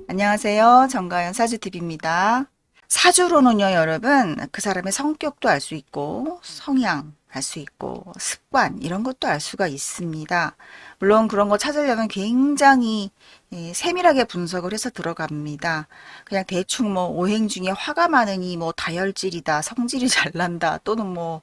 안녕하세요. 정가연 사주TV입니다. 사주로는요, 여러분, 그 사람의 성격도 알 수 있고, 성향 알 수 있고, 습관, 이런 것도 알 수가 있습니다. 물론 그런 거 찾으려면 굉장히 세밀하게 분석을 해서 들어갑니다. 그냥 대충 뭐 오행 중에 화가 많으니 뭐 다혈질이다, 성질이 잘난다, 또는 뭐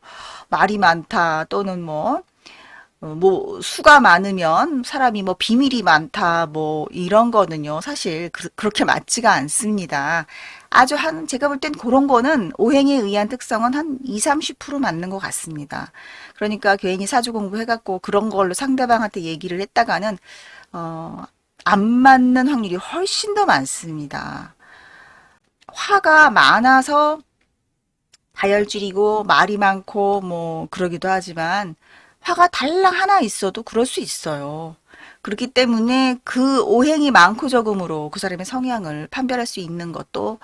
말이 많다, 또는 뭐 수가 많으면 사람이 뭐 비밀이 많다 뭐 이런 거는요 사실 그렇게 맞지가 않습니다. 아주 제가 볼 땐 그런 거는 오행에 의한 특성은 한 2, 30% 맞는 것 같습니다. 그러니까 괜히 사주 공부해갖고 그런 걸로 상대방한테 얘기를 했다가는 어, 안 맞는 확률이 훨씬 더 많습니다. 화가 많아서 다혈질이고 말이 많고 뭐 그러기도 하지만 화가 달랑 하나 있어도 그럴 수 있어요. 그렇기 때문에 그 오행이 많고 적음으로 그 사람의 성향을 판별할 수 있는 그것도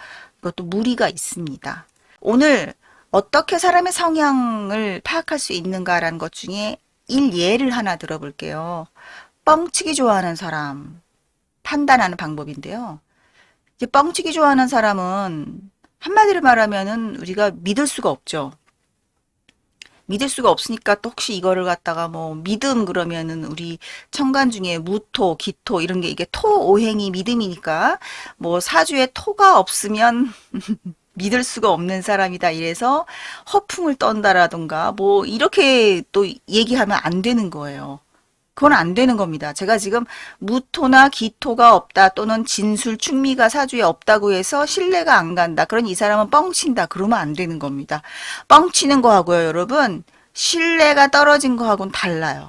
무리가 있습니다. 오늘 어떻게 사람의 성향을 파악할 수 있는가라는 것 중에 일예를 하나 들어볼게요. 뻥치기 좋아하는 사람 판단하는 방법인데요. 이제 뻥치기 좋아하는 사람은 한마디로 말하면은 우리가 믿을 수가 없죠. 믿을 수가 없으니까 또 혹시 이거를 갖다가 뭐 믿음 그러면은 우리 천간 중에 무토, 기토 이런 게 이게 토 오행이 믿음이니까 뭐 사주에 토가 없으면 믿을 수가 없는 사람이다 이래서 허풍을 떤다라던가 뭐 이렇게 또 얘기하면 안 되는 거예요. 그건 안 되는 겁니다. 제가 지금 무토나 기토가 없다 또는 진술, 충미가 사주에 없다고 해서 신뢰가 안 간다. 그런 이 사람은 뻥친다. 그러면 안 되는 겁니다. 뻥치는 거하고요, 여러분. 신뢰가 떨어진 거하고는 달라요.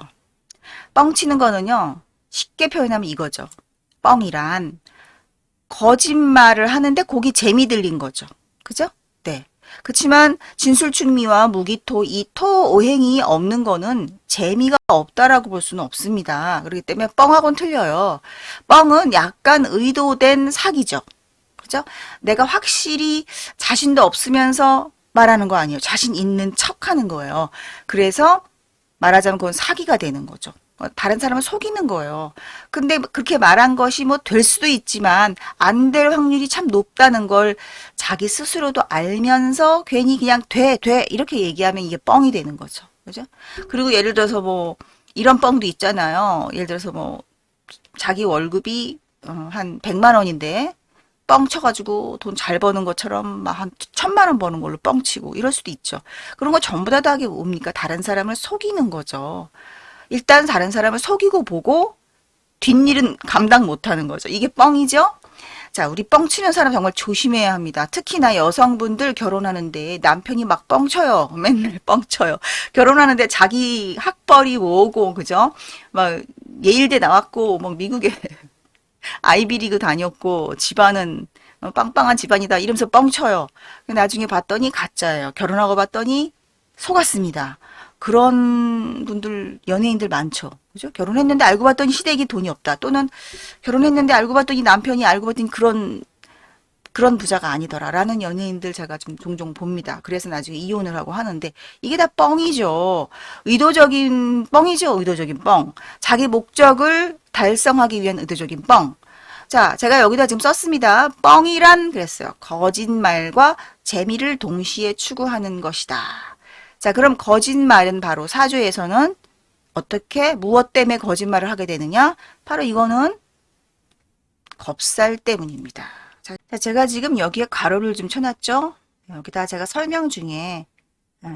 뻥치는 거는요, 쉽게 표현하면 이거죠. 뻥이란 거짓말을 하는데 거기 재미 들린 거죠. 그죠? 네. 그렇지만 진술충미와 무기토 이 토오행이 없는 거는 재미가 없다라고 볼 수는 없습니다. 그렇기 때문에 뻥하고는 틀려요. 뻥은 약간 의도된 사기죠. 그죠? 내가 확실히 자신도 없으면서 말하는 거 아니에요. 자신 있는 척 하는 거예요. 그래서 말하자면 그건 사기가 되는 거죠. 다른 사람을 속이는 거예요. 근데 그렇게 말한 것이 뭐 될 수도 있지만 안 될 확률이 참 높다는 걸 자기 스스로도 알면서 괜히 그냥 돼 이렇게 얘기하면 이게 뻥이 되는 거죠. 그죠? 그리고 예를 들어서 뭐 이런 뻥도 있잖아요. 예를 들어서 뭐 자기 월급이 한 100만 원인데 뻥 쳐가지고 돈 잘 버는 것처럼 막 한 1000만 원 버는 걸로 뻥치고 이럴 수도 있죠. 그런 거 전부 다 하게 뭡니까? 다른 사람을 속이는 거죠. 일단 다른 사람을 속이고 보고 뒷일은 감당 못하는 거죠. 이게 뻥이죠? 자, 우리 뻥치는 사람 정말 조심해야 합니다. 특히나 여성분들 결혼하는데 남편이 막 뻥쳐요. 맨날 뻥쳐요. 결혼하는데 자기 학벌이 뭐고, 그죠? 막 예일대 나왔고, 뭐 미국에 아이비리그 다녔고, 집안은 빵빵한 집안이다. 이러면서 뻥쳐요. 나중에 봤더니 가짜예요. 결혼하고 봤더니 속았습니다. 그런 분들, 연예인들 많죠. 그죠? 결혼했는데 알고 봤더니 시댁이 돈이 없다. 또는 결혼했는데 알고 봤더니 남편이 알고 봤더니 그런 부자가 아니더라라는 연예인들 제가 좀 종종 봅니다. 그래서 나중에 이혼을 하고 하는데 이게 다 뻥이죠. 의도적인 뻥이죠. 의도적인 뻥. 자기 목적을 달성하기 위한 의도적인 뻥. 자, 제가 여기다 지금 썼습니다. 뻥이란 그랬어요. 거짓말과 재미를 동시에 추구하는 것이다. 자, 그럼 거짓말은 바로 사주에서는 어떻게 무엇 때문에 거짓말을 하게 되느냐? 바로 이거는 겁살 때문입니다. 자, 제가 지금 여기에 가로를 좀 쳐놨죠? 여기다 제가 설명 중에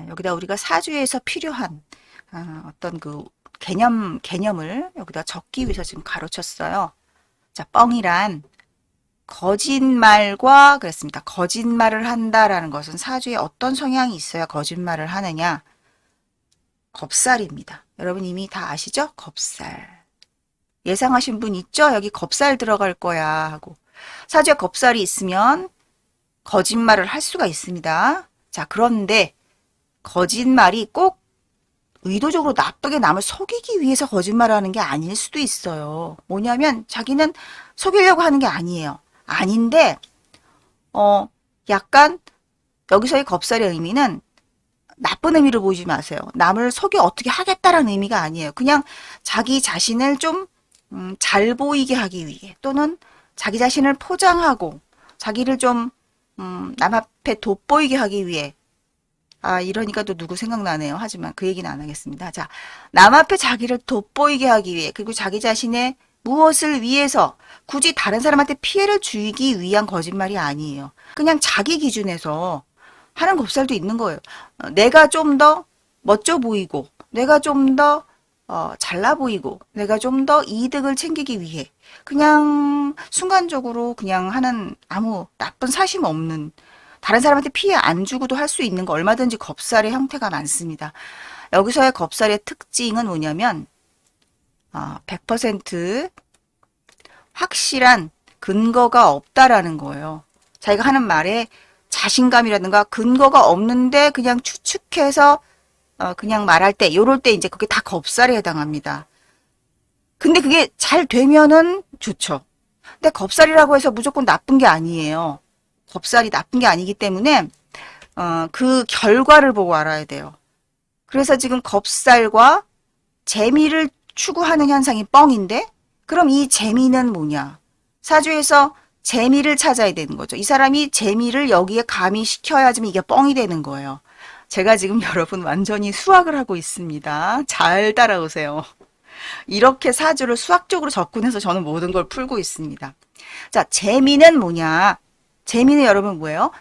여기다 우리가 사주에서 필요한 어떤 그 개념을 여기다 적기 위해서 지금 가로쳤어요. 자, 뻥이란 거짓말과 그랬습니다. 거짓말을 한다라는 것은 사주에 어떤 성향이 있어야 거짓말을 하느냐? 겁살입니다. 여러분 이미 다 아시죠? 겁살. 예상하신 분 있죠? 여기 겁살 들어갈 거야 하고. 사주에 겁살이 있으면 거짓말을 할 수가 있습니다. 자, 그런데 거짓말이 꼭 의도적으로 나쁘게 남을 속이기 위해서 거짓말을 하는 게 아닐 수도 있어요. 뭐냐면 자기는 속이려고 하는 게 아니에요. 아닌데 약간 여기서의 겁살의 의미는 나쁜 의미로 보지 마세요. 남을 속여 어떻게 하겠다라는 의미가 아니에요. 그냥 자기 자신을 좀 잘 보이게 하기 위해 또는 좀 더 잘 보이게 하기 위해 그런 의미로 보시면 됩니다. 그래서 잘 보이게 하기 위해서 거짓말을 한다. 그러면 거짓말을 하는 거는 사주에 어떤 성향이 있어야 거짓말을 하느냐? 겁살입니다. 여러분 이미 다 아시죠? 겁살. 예상하신 분 있죠? 여기 겁살 들어갈 거야 하고. 사주에 겁살이 있으면 거짓말이 꼭 의도적으로 나쁘게 남을 속이기 위해서 거짓말을 하는 게 아닐 수도 있어요. 뭐냐면 자기는 속이려고 하는 게 아니에요. 그냥 자기 자신을 좀 잘 보이게 하기 위해 또는 자기 자신을 포장하고 자기를 좀 남 앞에 돋보이게 하기 위해 이러니까 또 누구 생각나네요. 하지만 그 얘기는 안 하겠습니다. 자, 남 앞에 자기를 돋보이게 하기 위해 그리고 자기 자신의 무엇을 위해서 굳이 다른 사람한테 피해를 주기 위한 거짓말이 아니에요. 그냥 자기 기준에서 하는 곱살도 있는 거예요. 내가 좀 더 멋져 보이고 내가 좀 더 잘나 보이고 내가 좀 더 이득을 챙기기 위해 그냥 순간적으로 그냥 하는 아무 나쁜 사심 없는 다른 사람한테 피해 안 주고도 할 수 있는 거 얼마든지 겁살의 형태가 많습니다. 여기서의 겁살의 특징은 뭐냐면 100% 확실한 근거가 없다라는 거예요. 자기가 하는 말에 자신감이라든가 근거가 없는데 그냥 추측해서 그냥 말할 때 요럴 때 이제 그게 다 겁살에 해당합니다. 근데 그게 잘 되면은 좋죠. 근데 겁살이라고 해서 무조건 나쁜 게 아니에요. 겁살이 나쁜 게 아니기 때문에 그 결과를 보고 알아야 돼요. 그래서 지금 겁살과 재미를 추구하는 현상이 뻥인데 그럼 이 재미는 뭐냐? 사주에서 재미를 찾아야 되는 거죠. 이 사람이 재미를 여기에 가미시켜야지만 이게 뻥이 되는 거예요. 제가 지금 여러분 완전히 수학을 하고 있습니다. 잘 따라오세요. 이렇게 사주를 수학적으로 접근해서 저는 모든 걸 풀고 있습니다. 자, 재미는 뭐냐? 재미는 여러분 뭐예요?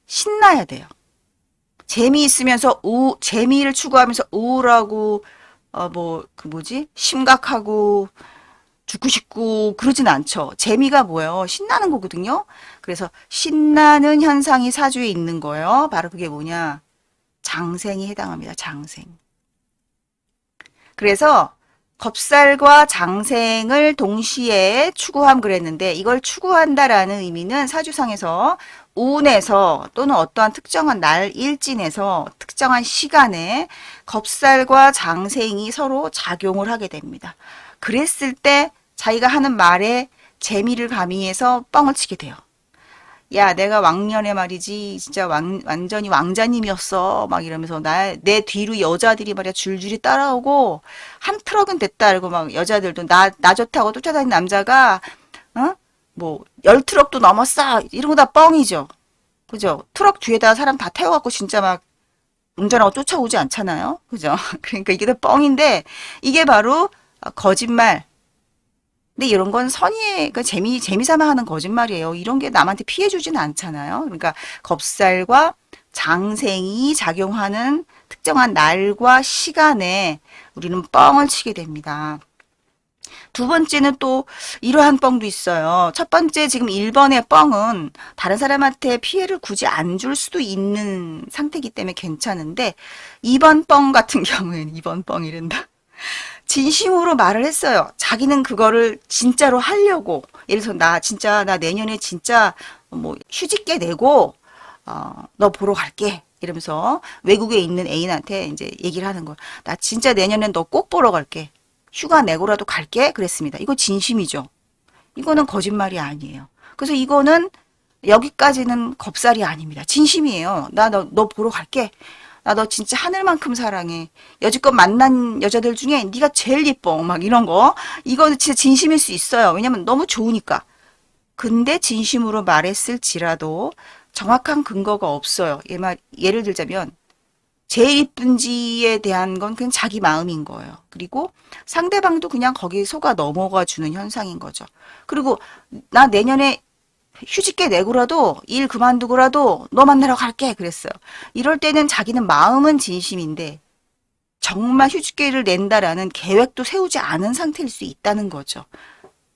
신나야 돼요. 재미있으면서 재미를 추구하면서 우울하고 심각하고 죽고 싶고 그러진 않죠. 재미가 뭐예요? 신나는 거거든요. 그래서 신나는 현상이 사주에 있는 거예요. 바로 그게 뭐냐? 장생이 해당합니다. 장생. 그래서 겁살과 장생을 동시에 추구함 그랬는데 이걸 추구한다라는 의미는 사주상에서 운에서 또는 어떠한 특정한 날 일진에서 특정한 시간에 겁살과 장생이 서로 작용을 하게 됩니다. 그랬을 때 자기가 하는 말에 재미를 가미해서 뻥을 치게 돼요. 야, 내가 왕년에 말이지 진짜 완전히 왕자님이었어 막 이러면서 내 뒤로 여자들이 말이야 줄줄이 따라오고 한 트럭은 됐다 이러고 막 여자들도 나 좋다고 쫓아다니는 남자가 10트럭도 넘었어 이런 거 다 뻥이죠. 그죠? 트럭 뒤에다 사람 다 태워갖고 진짜 막 운전하고 쫓아오지 않잖아요. 그죠? 그러니까 이게 다 뻥인데 이게 바로 거짓말. 근데 이런 건 선의의 그러니까 재미삼아 하는 거짓말이에요. 이런 게 남한테 피해 주지는 않잖아요. 그러니까 겁살과 장생이 작용하는 특정한 날과 시간에 우리는 뻥을 치게 됩니다. 두 번째는 또 이러한 뻥도 있어요. 첫 번째 지금 1번의 뻥은 다른 사람한테 피해를 굳이 안 줄 수도 있는 상태이기 때문에 괜찮은데 2번 뻥 같은 경우에는 2번 뻥이란다. 진심으로 말을 했어요. 자기는 그거를 진짜로 하려고. 예를 들어서 나 내년에 진짜 휴직계 내고 너 보러 갈게. 이러면서 외국에 있는 애인한테 이제 얘기를 하는 거야. 나 진짜 내년엔 너 꼭 보러 갈게. 휴가 내고라도 갈게. 그랬습니다. 이거 진심이죠. 이거는 거짓말이 아니에요. 그래서 이거는 여기까지는 겁살이 아닙니다. 진심이에요. 너 보러 갈게. 나 너 진짜 하늘만큼 사랑해. 여지껏 만난 여자들 중에 네가 제일 예뻐. 막 이런 거. 이거는 진짜 진심일 수 있어요. 왜냐면 너무 좋으니까. 근데 진심으로 말했을지라도 정확한 근거가 없어요. 예를 들자면 제일 이쁜지에 대한 건 그냥 자기 마음인 거예요. 그리고 상대방도 그냥 거기에 속아 넘어가 주는 현상인 거죠. 그리고 나 내년에 휴직계 내고라도 일 그만두고라도 너 만나러 갈게 그랬어요. 이럴 때는 자기는 마음은 진심인데 정말 휴직계를 낸다라는 계획도 세우지 않은 상태일 수 있다는 거죠.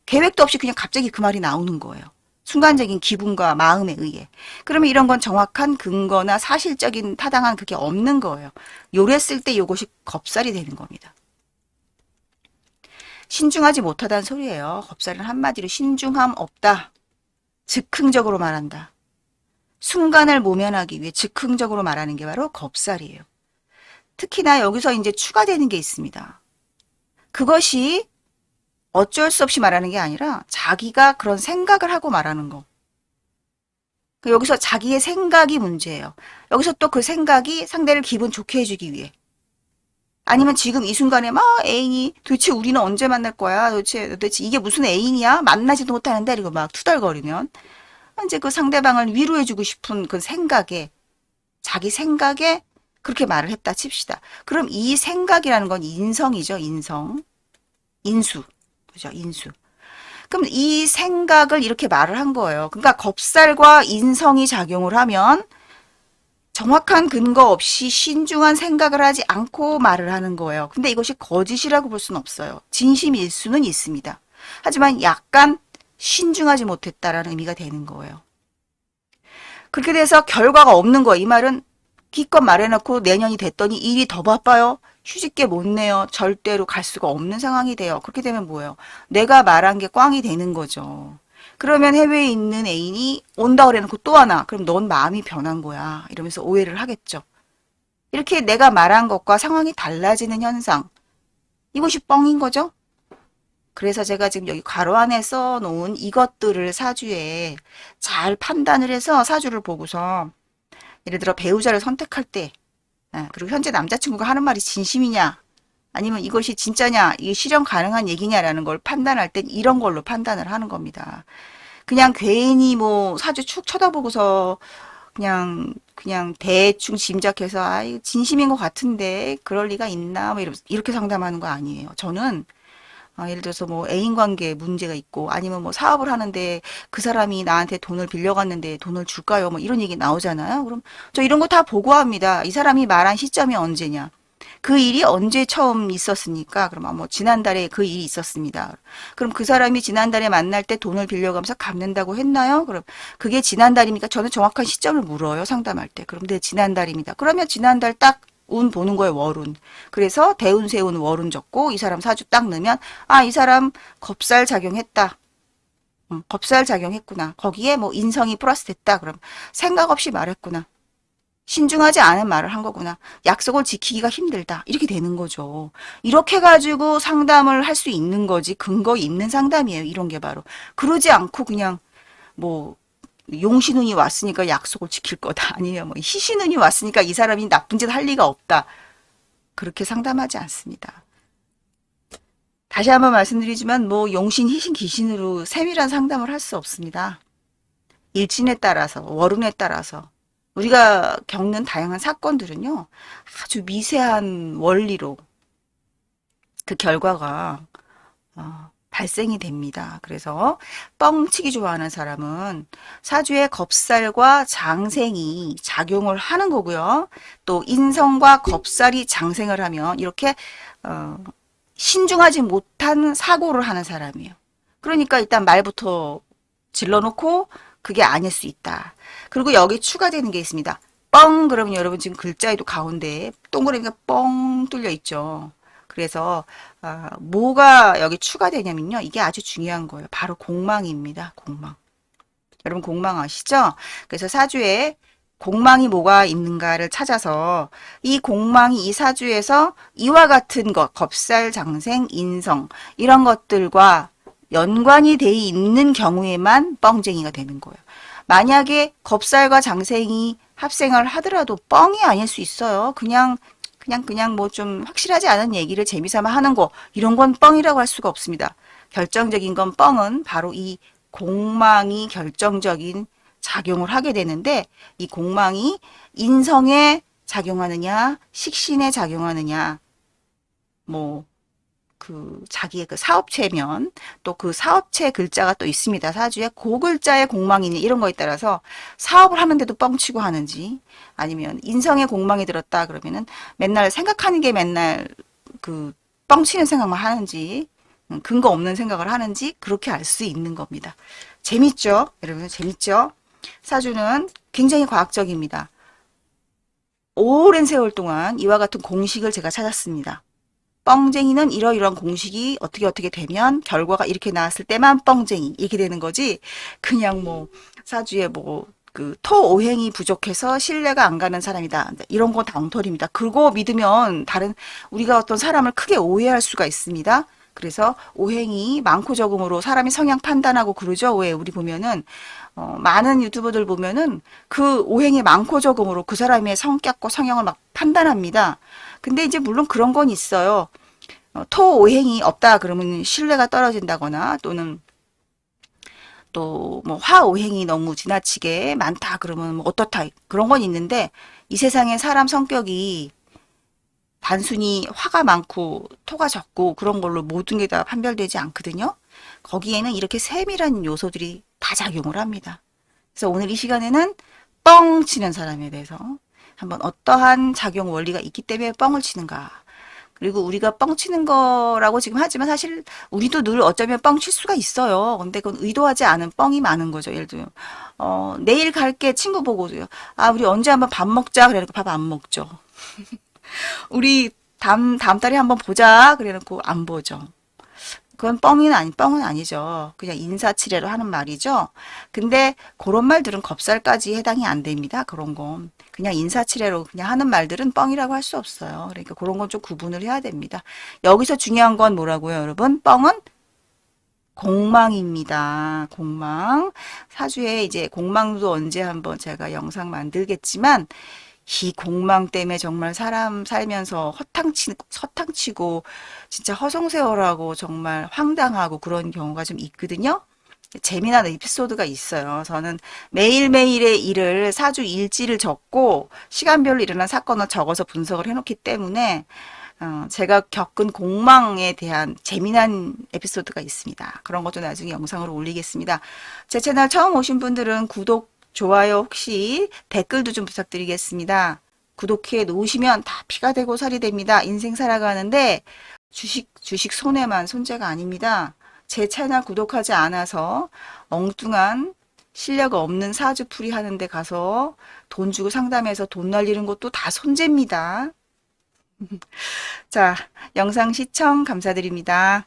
계획도 없이 그냥 갑자기 그 말이 나오는 거예요. 순간적인 기분과 마음에 의해. 그러면 이런 건 정확한 근거나 사실적인 타당한 그게 없는 거예요. 요랬을 때 이것이 겁살이 되는 겁니다. 신중하지 못하다는 소리예요. 겁살은 한마디로 신중함 없다. 즉흥적으로 말한다. 순간을 모면하기 위해 즉흥적으로 말하는 게 바로 겁살이에요. 특히나 여기서 이제 추가되는 게 있습니다. 그것이 어쩔 수 없이 말하는 게 아니라 자기가 그런 생각을 하고 말하는 거. 여기서 자기의 생각이 문제예요. 여기서 또 그 생각이 상대를 기분 좋게 해주기 위해. 아니면 지금 이 순간에 막 애인이 도대체 우리는 언제 만날 거야? 도대체 이게 무슨 애인이야? 만나지도 못하는데 이러고 막 투덜거리면 이제 그 상대방을 위로해주고 싶은 그 생각에 자기 생각에 그렇게 말을 했다 칩시다. 그럼 이 생각이라는 건 인성이죠. 인성. 인수. 그죠? 인수. 그럼 이 생각을 이렇게 말을 한 거예요. 그러니까 겁살과 인성이 작용을 하면 정확한 근거 없이 신중한 생각을 하지 않고 말을 하는 거예요. 근데 이것이 거짓이라고 볼 수는 없어요. 진심일 수는 있습니다. 하지만 약간 신중하지 못했다라는 의미가 되는 거예요. 그렇게 돼서 결과가 없는 거예요. 이 말은 기껏 말해놓고 내년이 됐더니 일이 더 바빠요. 휴직계 못 내요. 절대로 갈 수가 없는 상황이 돼요. 그렇게 되면 뭐예요? 내가 말한 게 꽝이 되는 거죠. 그러면 해외에 있는 애인이 온다 그래놓고 또 하나. 그럼 넌 마음이 변한 거야. 이러면서 오해를 하겠죠. 이렇게 내가 말한 것과 상황이 달라지는 현상. 이것이 뻥인 거죠. 그래서 제가 지금 여기 괄호 안에 써놓은 이것들을 사주에 잘 판단을 해서 사주를 보고서 예를 들어 배우자를 선택할 때 그리고 현재 남자친구가 하는 말이 진심이냐 아니면 이것이 진짜냐 이게 실현 가능한 얘기냐라는 걸 판단할 땐 이런 걸로 판단을 하는 겁니다. 그냥 괜히 뭐 사주 축 쳐다보고서 그냥 대충 짐작해서 아 이거 진심인 것 같은데 그럴 리가 있나 뭐 이러면서 이렇게 상담하는 거 아니에요. 저는 예를 들어서 뭐 애인 관계에 문제가 있고 아니면 뭐 사업을 하는데 그 사람이 나한테 돈을 빌려갔는데 돈을 줄까요? 뭐 이런 얘기 나오잖아요. 그럼 저 이런 거 다 보고합니다. 이 사람이 말한 시점이 언제냐? 그 일이 언제 처음 있었습니까? 그럼 뭐 지난달에 그 일이 있었습니다. 그럼 그 사람이 지난달에 만날 때 돈을 빌려가면서 갚는다고 했나요? 그럼 그게 지난달입니까? 저는 정확한 시점을 물어요. 상담할 때. 그럼 네, 지난달입니다. 그러면 지난달 딱 운 보는 거예요, 월운. 그래서 대운, 세운, 월운 적고 이 사람 사주 딱 넣으면 아, 이 사람 겁살 작용했다. 겁살 작용했구나. 거기에 뭐 인성이 플러스 됐다. 그럼 생각 없이 말했구나. 신중하지 않은 말을 한 거구나. 약속을 지키기가 힘들다. 이렇게 되는 거죠. 이렇게 가지고 상담을 할 수 있는 거지. 근거 있는 상담이에요. 이런 게 바로. 그러지 않고 그냥 뭐 용신운이 왔으니까 약속을 지킬 거다. 아니면 뭐 희신운이 왔으니까 이 사람이 나쁜 짓 할 리가 없다. 그렇게 상담하지 않습니다. 다시 한번 말씀드리지만 뭐 용신, 희신, 귀신으로 세밀한 상담을 할 수 없습니다. 일진에 따라서 월운에 따라서 우리가 겪는 다양한 사건들은요. 아주 미세한 원리로 그 결과가 발생이 됩니다. 그래서 뻥치기 좋아하는 사람은 사주의 겁살과 장생이 작용을 하는 거고요. 또 인성과 겁살이 장생을 하면 이렇게 신중하지 못한 사고를 하는 사람이에요. 그러니까 일단 말부터 질러놓고 그게 아닐 수 있다. 그리고 여기 추가되는 게 있습니다. 뻥 그러면 여러분 지금 글자에도 가운데 동그라미가 뻥 뚫려 있죠. 그래서 뭐가 여기 추가되냐면요. 이게 아주 중요한 거예요. 바로 공망입니다. 공망. 여러분 공망 아시죠? 그래서 사주에 공망이 뭐가 있는가를 찾아서 이 공망이 이 사주에서 이와 같은 것, 겁살, 장생, 인성 이런 것들과 연관이 돼 있는 경우에만 뻥쟁이가 되는 거예요. 만약에 겁살과 장생이 합생을 하더라도 뻥이 아닐 수 있어요. 그냥 뭐 좀 확실하지 않은 얘기를 재미삼아 하는 거 이런 건 뻥이라고 할 수가 없습니다. 결정적인 건 뻥은 바로 이 공망이 결정적인 작용을 하게 되는데 이 공망이 인성에 작용하느냐 식신에 작용하느냐 뭐 그 자기의 그 사업체면 또 그 사업체 글자가 또 있습니다. 사주에 그 글자의 공망이 있는 이런 거에 따라서 사업을 하는데도 뻥치고 하는지 아니면 인성의 공망이 들었다 그러면은 맨날 생각하는 게 맨날 그 뻥치는 생각만 하는지 근거 없는 생각을 하는지 그렇게 알 수 있는 겁니다. 재밌죠? 여러분 재밌죠? 사주는 굉장히 과학적입니다. 오랜 세월 동안 이와 같은 공식을 제가 찾았습니다. 뻥쟁이는 이러이러한 공식이 어떻게 되면 결과가 이렇게 나왔을 때만 뻥쟁이 이렇게 되는 거지 그냥 뭐 사주에 뭐 그 토오행이 부족해서 신뢰가 안 가는 사람이다 이런 건 다 엉터리입니다. 그거 믿으면 다른 우리가 어떤 사람을 크게 오해할 수가 있습니다. 그래서 오행이 많고 적음으로 사람이 성향 판단하고 그러죠. 왜 우리 보면은 많은 유튜버들 보면은 그 오행이 많고 적음으로 그 사람의 성격과 성향을 막 판단합니다. 근데 이제 물론 그런 건 있어요. 토 오행이 없다 그러면 신뢰가 떨어진다거나 또는 또 뭐 화오행이 너무 지나치게 많다 그러면 뭐 어떻다 그런 건 있는데 이 세상에 사람 성격이 단순히 화가 많고 토가 적고 그런 걸로 모든 게 다 판별되지 않거든요. 거기에는 이렇게 세밀한 요소들이 다 작용을 합니다. 그래서 오늘 이 시간에는 뻥 치는 사람에 대해서 한번 어떠한 작용 원리가 있기 때문에 뻥을 치는가. 그리고 우리가 뻥 치는 거라고 지금 하지만 사실 우리도 늘 어쩌면 뻥 칠 수가 있어요. 근데 그건 의도하지 않은 뻥이 많은 거죠. 예를 들면 내일 갈게 친구 보고도요. 아, 우리 언제 한번 밥 먹자. 그래놓고 밥 안 먹죠. 우리 다음 달에 한번 보자. 그래놓고 안 보죠. 그건 뻥은 아니죠. 그냥 인사치레로 하는 말이죠. 근데 그런 말들은 겁살까지 해당이 안 됩니다. 그런 건. 그냥 인사치레로 그냥 하는 말들은 뻥이라고 할 수 없어요. 그러니까 그런 건 좀 구분을 해야 됩니다. 여기서 중요한 건 뭐라고요, 여러분? 뻥은 공망입니다. 공망. 사주에 이제 공망도 언제 한번 제가 영상 만들겠지만 이 공망 때문에 정말 사람 살면서 허탕치고 진짜 허송세월하고 정말 황당하고 그런 경우가 좀 있거든요. 재미난 에피소드가 있어요. 저는 매일매일의 일을 사주 일지를 적고 시간별로 일어난 사건을 적어서 분석을 해놓기 때문에 제가 겪은 공망에 대한 재미난 에피소드가 있습니다. 그런 것도 나중에 영상으로 올리겠습니다. 제 채널 처음 오신 분들은 구독, 좋아요 혹시 댓글도 좀 부탁드리겠습니다. 구독해 놓으시면 다 피가 되고 살이 됩니다. 인생 살아가는데 주식 손해만 손재가 아닙니다. 제 채널 구독하지 않아서 엉뚱한 실력 없는 사주풀이 하는데 가서 돈 주고 상담해서 돈 날리는 것도 다 손재입니다. 자, 영상 시청 감사드립니다.